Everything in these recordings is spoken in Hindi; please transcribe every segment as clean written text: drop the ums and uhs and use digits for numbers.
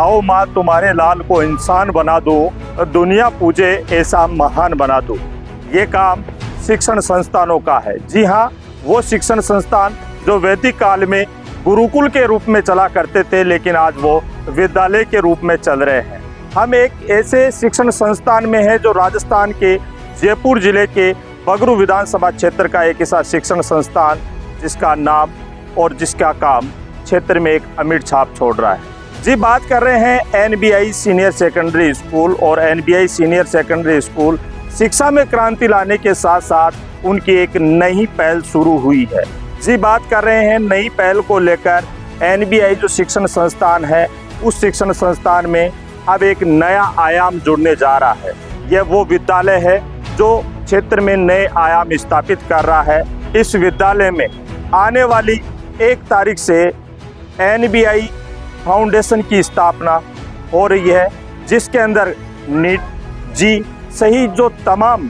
आओ माँ तुम्हारे लाल को इंसान बना दो, दुनिया पूजे ऐसा महान बना दो। ये काम शिक्षण संस्थानों का है। जी हाँ, वो शिक्षण संस्थान जो वैदिक काल में गुरुकुल के रूप में चला करते थे, लेकिन आज वो विद्यालय के रूप में चल रहे हैं। हम एक ऐसे शिक्षण संस्थान में हैं जो राजस्थान के जयपुर जिले के बगरू विधानसभा क्षेत्र का एक ऐसा शिक्षण संस्थान जिसका नाम और जिसका काम क्षेत्र में एक अमिट छाप छोड़ रहा है। जी, बात कर रहे हैं एनबीआई सीनियर सेकेंडरी स्कूल। और एनबीआई सीनियर सेकेंडरी स्कूल शिक्षा में क्रांति लाने के साथ साथ उनकी एक नई पहल शुरू हुई है। जी, बात कर रहे हैं नई पहल को लेकर। एनबीआई जो शिक्षण संस्थान है, उस शिक्षण संस्थान में अब एक नया आयाम जुड़ने जा रहा है। यह वो विद्यालय है जो क्षेत्र में नए आयाम स्थापित कर रहा है। इस विद्यालय में आने वाली 1 तारीख से एनबीआई फाउंडेशन की स्थापना हो रही है, जिसके अंदर नीट जी सही जो तमाम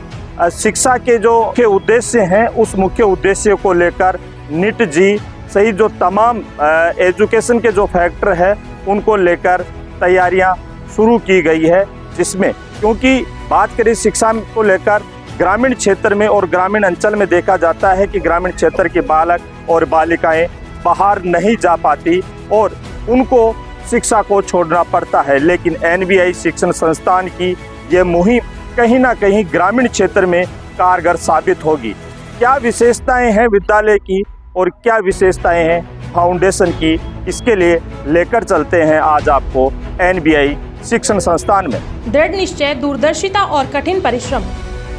शिक्षा के जो मुख्य उद्देश्य हैं, उस मुख्य उद्देश्य को लेकर नीट जी सही जो तमाम एजुकेशन के जो फैक्टर है उनको लेकर तैयारियां शुरू की गई है। जिसमें क्योंकि बात करें शिक्षा को लेकर ग्रामीण क्षेत्र में और ग्रामीण अंचल में देखा जाता है कि ग्रामीण क्षेत्र के बालक और बालिकाएं बाहर नहीं जा पाती और उनको शिक्षा को छोड़ना पड़ता है। लेकिन एनबीआई शिक्षण संस्थान की ये मुहिम कहीं ना कहीं ग्रामीण क्षेत्र में कारगर साबित होगी। क्या विशेषताएं हैं विद्यालय की और क्या विशेषताएं हैं फाउंडेशन की, इसके लिए लेकर चलते हैं आज आपको एनबीआई शिक्षण संस्थान में। दृढ़ निश्चय, दूरदर्शिता और कठिन परिश्रम,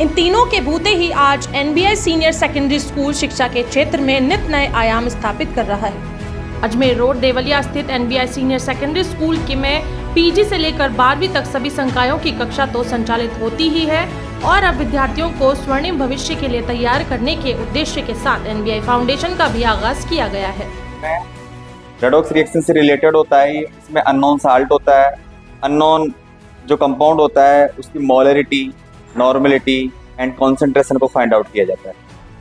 इन तीनों के बूते ही आज एनबीआई सीनियर सेकेंडरी स्कूल शिक्षा के क्षेत्र में नित नए आयाम स्थापित कर रहा है। अजमेर रोड देवलिया स्थित एनबीआई सीनियर सेकेंडरी स्कूल के में पीजी से लेकर 12वीं तक सभी संकायों की कक्षा तो संचालित होती ही है और अब विद्यार्थियों को स्वर्णिम भविष्य के लिए तैयार करने के उद्देश्य के साथ एनबीआई फाउंडेशन का भी आगाज किया गया है। रेडॉक्स रिएक्शन से रिलेटेड होता है। इसमें अननोन साल्ट होता है, अननोन जो कंपाउंड होता है उसकी मोलरिटी, नॉर्मलिटी एंड कॉन्सेंट्रेशन को फाइंड आउट किया जाता है।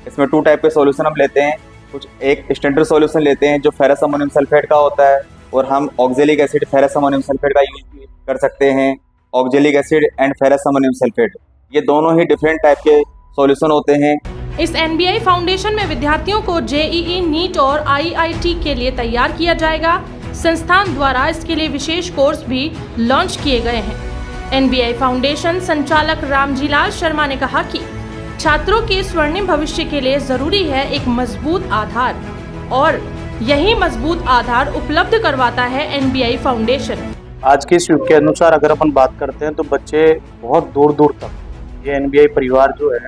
इसमें 2 टाइप के सॉल्यूशन हम लेते हैं। कुछ एक स्टैंडर्ड सॉल्यूशन लेते हैं जो फेरस अमोनियम सल्फेट का होता है, और हम oxalic acid ferrous ammonium sulphate का यूज कर सकते हैं। Oxalic acid and ferrous ammonium sulphate, ये दोनों ही डिफरेंट टाइप के सॉल्यूशन होते हैं। इस एनबीआई फाउंडेशन में विद्यार्थियों को जेईई, नीट और आईआईटी के लिए तैयार किया जाएगा। संस्थान द्वारा इसके लिए विशेष कोर्स भी लॉन्च किए गए हैं। एनबीआई फाउंडेशन संचालक रामजीलाल शर्मा ने कहा कि छात्रों के स्वर्णिम भविष्य के लिए जरूरी है एक मजबूत आधार, और यही मजबूत आधार उपलब्ध करवाता है एनबीआई फाउंडेशन। आज के इस युग के अनुसार अगर अपन बात करते हैं तो बच्चे बहुत दूर दूर तक, ये एनबीआई परिवार जो है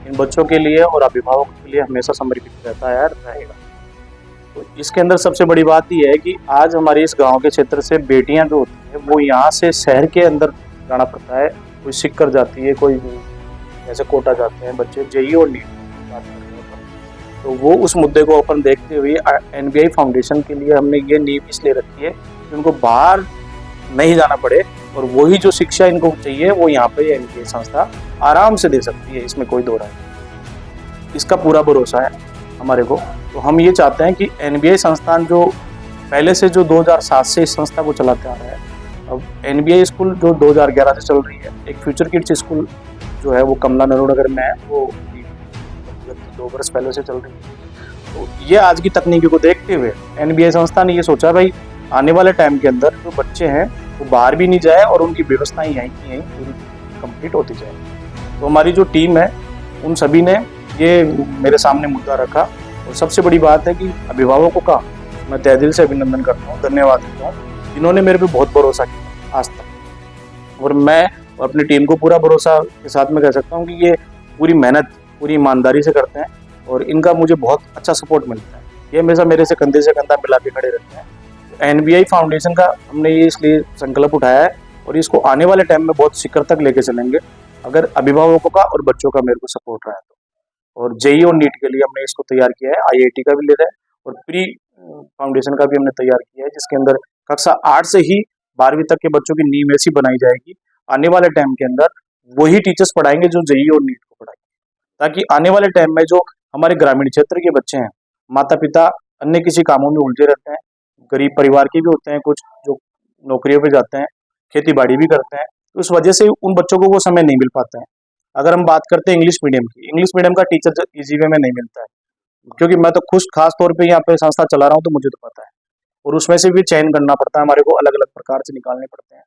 इन बच्चों के लिए और अभिभावकों के लिए हमेशा समर्पित रहता है, रहेगा। तो इसके अंदर सबसे बड़ी बात यह है कि आज हमारे इस गांव के क्षेत्र से बेटियां जो होती हैं वो यहाँ से शहर के अंदर जाना पड़ता है। कोई सिक्कर जाती है, कोई ऐसे कोटा जाते हैं बच्चे जेईई और नीट बात करते हैं। तो वो उस मुद्दे को अपन देखते हुए एनबीआई फाउंडेशन के लिए हमने ये नींव इसलिए रखी है कि उनको बाहर नहीं जाना पड़े और वही जो शिक्षा इनको चाहिए वो यहाँ पे एनबीआई संस्था आराम से दे सकती है, इसमें कोई दो राय नहीं। इसका पूरा भरोसा है हमारे को। तो हम ये चाहते हैं कि एनबीआई संस्थान जो पहले से जो 2007 से इस संस्था को चलाते आ रहा है, अब एनबीआई स्कूल जो 2011 से चल रही है, एक फ्यूचर किड्स स्कूल जो है वो कमला नेहरू नगर में है, वो 2 वर्ष पहले से चल रही है। तो ये आज की तकनीकी को देखते हुए एनबीआई संस्था ने ये सोचा भाई आने वाले टाइम के अंदर जो बच्चे हैं वो बाहर भी नहीं जाए और उनकी व्यवस्थाएं यहीं की यहीं पूरी कंप्लीट होती जाए। तो हमारी जो टीम है उन सभी ने ये मेरे सामने मुद्दा रखा, और सबसे बड़ी बात है कि अभिभावकों का मैं तहे दिल से अभिनंदन करता हूँ, धन्यवाद देता हूँ, जिन्होंने मेरे पे बहुत भरोसा किया आज तक। और मैं अपनी टीम को पूरा भरोसा के साथ में कह सकता हूँ कि ये पूरी मेहनत पूरी ईमानदारी से करते हैं और इनका मुझे बहुत अच्छा सपोर्ट मिलता है। ये हमेशा मेरे से कंधा मिला के खड़े रहते हैं। एनबीआई फाउंडेशन का हमने ये इसलिए संकल्प उठाया है और इसको आने वाले टाइम में बहुत शिखर तक लेके चलेंगे, अगर अभिभावकों का और बच्चों का मेरे को सपोर्ट रहा तो। और जेईई और नीट के लिए हमने इसको तैयार किया है, आईआईटी का भी ले रहे हैं और प्री फाउंडेशन का भी हमने तैयार किया है, जिसके अंदर कक्षा 8 से ही 12वीं तक के बच्चों की नींव ऐसी बनाई जाएगी। आने वाले टाइम के अंदर वही टीचर्स पढ़ाएंगे जो जेईई और नीट को पढ़ाएंगे, ताकि आने वाले टाइम में जो हमारे ग्रामीण क्षेत्र के बच्चे हैं, माता पिता अन्य किसी कामों में उलझे रहते हैं, गरीब परिवार के भी होते हैं कुछ जो नौकरियों पे जाते हैं, खेती बाड़ी भी करते हैं, तो उस वजह से उन बच्चों को वो समय नहीं मिल पाता है। अगर हम बात करते हैं इंग्लिश मीडियम की, इंग्लिश मीडियम का टीचर इजी वे में नहीं मिलता है, क्योंकि मैं तो खुद खास तौर पे यहाँ पे संस्था चला रहा हूँ, तो मुझे तो पता है, और उसमें से भी चयन करना पड़ता है हमारे को, अलग अलग प्रकार से निकालने पड़ते हैं,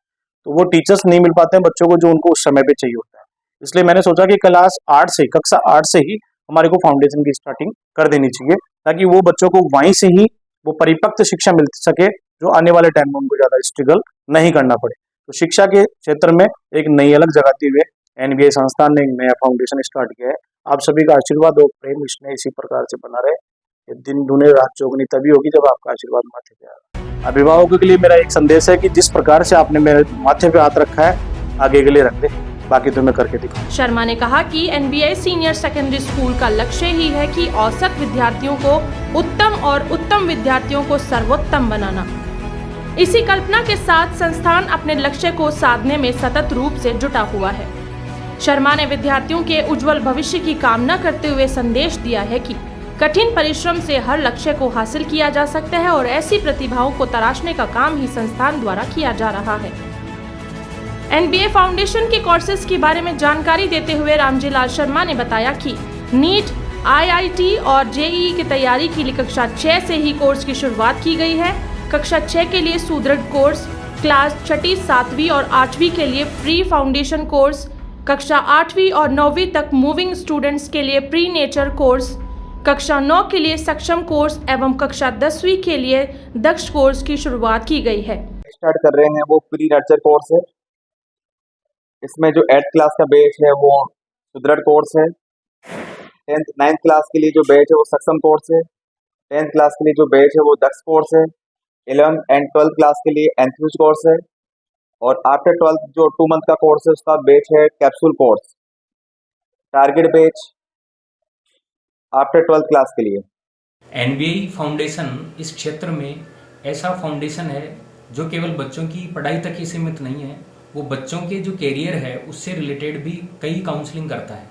तो वो टीचर्स नहीं मिल पाते हैं बच्चों को जो उनको उस समय पे चाहिए होता है। इसलिए मैंने सोचा कि कक्षा 8 से ही हमारे को फाउंडेशन की स्टार्टिंग कर देनी चाहिए, ताकि वो बच्चों को वहीं से ही वो परिपक्व शिक्षा मिल सके, जो आने वाले टाइम में उनको ज़्यादा स्ट्रगल नहीं करना पड़े। तो शिक्षा के क्षेत्र में एक नई अलग जगाते हुए एनबीआई संस्थान ने एक नया फाउंडेशन स्टार्ट किया है। आप सभी का आशीर्वाद और प्रेम इसमें इसी प्रकार से बना रहे। ये दिन दुने रात चौगनी तभी होगी जब आपका आशीर्वाद माथे पे आएगा। अभिभावकों के लिए मेरा एक संदेश है कि जिस प्रकार से आपने मेरे माथे पे हाथ रखा है, आगे के लिए रख दे, बाकी तो मैं करके दिखाऊं। शर्मा ने कहा कि एनबीआई सीनियर सेकेंडरी स्कूल का लक्ष्य ही है कि औसत विद्यार्थियों को उत्तम और उत्तम विद्यार्थियों को सर्वोत्तम बनाना। इसी कल्पना के साथ संस्थान अपने लक्ष्य को साधने में सतत रूप से जुटा हुआ है। शर्मा ने विद्यार्थियों के उज्जवल भविष्य की कामना करते हुए संदेश दिया है कि कठिन परिश्रम से हर लक्ष्य को हासिल किया जा सकता है और ऐसी प्रतिभाओं को तराशने का काम ही संस्थान द्वारा किया जा रहा है। एनबीए फाउंडेशन के कोर्सेज के बारे में जानकारी देते हुए रामजीलाल शर्मा ने बताया कि नीट, आईआईटी और जेईई की तैयारी के लिए कक्षा 6 से ही कोर्स की शुरुआत की गई है। कक्षा 6 के लिए सुदृढ़ कोर्स, क्लास 6ठी, 7वीं और 8वीं के लिए प्री फाउंडेशन कोर्स, कक्षा 8वीं और 9वीं तक मूविंग स्टूडेंट्स के लिए प्री नेचर कोर्स, कक्षा 9 के लिए सक्षम कोर्स एवं कक्षा 10वीं के लिए दक्ष कोर्स की शुरुआत की गई है। स्टार्ट कर रहे हैं वो प्री नर्चर कोर्स है। इसमें जो 8th क्लास का बैच है वो सुदृढ़ कोर्स है। 9th क्लास के लिए जो बैच है वो सक्षम कोर्स है। 10th क्लास के लिए जो बैच है वो दक्ष कोर्स है। 11th एंड 12th क्लास के लिए एंथ्यूज कोर्स है। और आफ्टर 12th जो 2 मंथ का कोर्स है उसका बैच है capsule course, target batch after 12th class के लिए। एनबीआई फाउंडेशन इस क्षेत्र में ऐसा फाउंडेशन है जो केवल बच्चों की पढ़ाई तक ही सीमित नहीं है, वो बच्चों के जो कैरियर है उससे रिलेटेड भी कई काउंसलिंग करता है।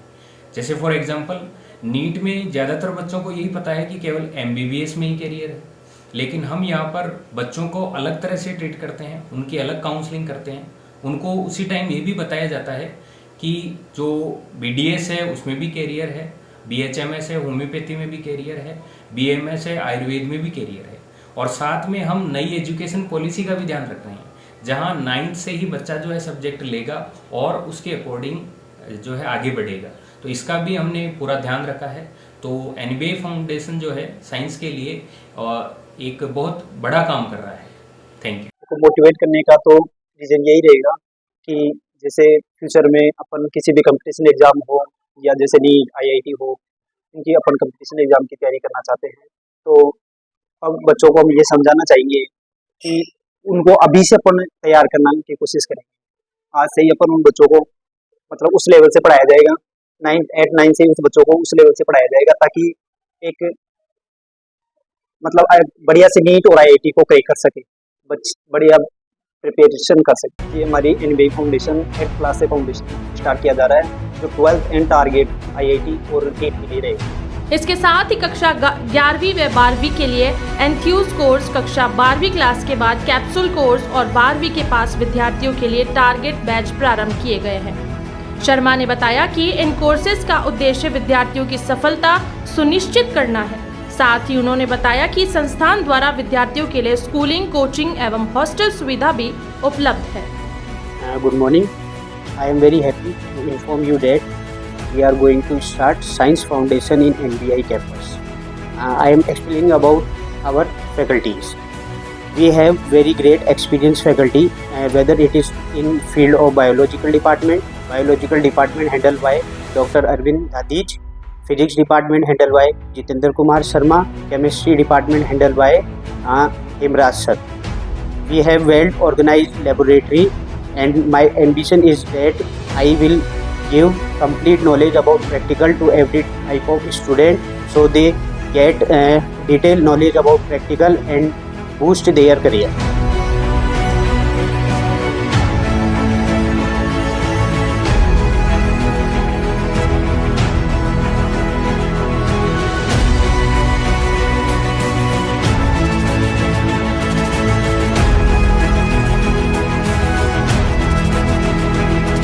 जैसे फॉर एग्जांपल नीट में ज़्यादातर बच्चों को यही पता है कि केवल एमबीबीएस में ही कैरियर है, लेकिन हम यहाँ पर बच्चों को अलग तरह से ट्रीट करते हैं, उनकी अलग काउंसलिंग करते हैं। उनको उसी टाइम ये भी बताया जाता है कि जो बीडीएस है उसमें भी कैरियर है, बीएचएमएस है होम्योपैथी में भी कैरियर है, बीएमएस है आयुर्वेद में भी कैरियर है। और साथ में हम नई एजुकेशन पॉलिसी का भी ध्यान रख रहे हैं, जहाँ 9th से ही बच्चा जो है सब्जेक्ट लेगा और उसके अकॉर्डिंग जो है आगे बढ़ेगा, तो इसका भी हमने पूरा ध्यान रखा है। तो एनबीआई फाउंडेशन जो है साइंस के लिए एक बहुत बड़ा काम कर रहा है। Thank you. को मोटिवेट करने का तो रीज़न यही रहेगा कि जैसे फ्यूचर में अपन किसी भी कंपटीशन एग्ज़ाम हो या जैसे नीट, आईआईटी हो, इनकी अपन कंपटीशन एग्ज़ाम की तैयारी करना चाहते हैं, तो अब बच्चों को हम ये समझाना चाहेंगे कि उनको अभी से अपन तैयार करना की कोशिश करेंगे। आज से ही अपन उन बच्चों को मतलब उस लेवल से पढ़ाया जाएगा, 9 से उस बच्चों को उस लेवल से पढ़ाया जाएगा, ताकि एक मतलब बढ़िया से नीट और आईआईटी को क्रैक कर सके, बढ़िया प्रिपरेशन कर सके। ये हमारी एनबीआई फाउंडेशन 8th क्लास से फाउंडेशन स्टार्ट किया जा रहा है, जो 12th एंड टारगेट आईआईटी और नीट के लिए रहेगा। इसके साथ ही कक्षा 11वीं व 12वीं के लिए एंथ्यूज कोर्स, कक्षा 12वीं क्लास के बाद कैप्सूल कोर्स और 12वीं के पास विद्यार्थियों के लिए टारगेट बैच प्रारंभ किए गए हैं। शर्मा ने बताया कि इन कोर्सेज का उद्देश्य विद्यार्थियों की सफलता सुनिश्चित करना है। साथ ही उन्होंने बताया कि संस्थान द्वारा विद्यार्थियों के लिए स्कूलिंग, कोचिंग एवं हॉस्टल सुविधा भी उपलब्ध है। Good morning, I am very happy to inform you that we are going to start Science Foundation in NBI campus. I am explaining about our faculties. We have very great experienced faculty, whether it is in field of biological department handled by Dr. Arvind Dadij, physics department handled by Jitendra Kumar Sharma, chemistry department handled by Himraj Sir. We have well organized laboratory, and my ambition is that I will give complete knowledge about practical to every type of student, so they get detailed knowledge about practical and boost their career.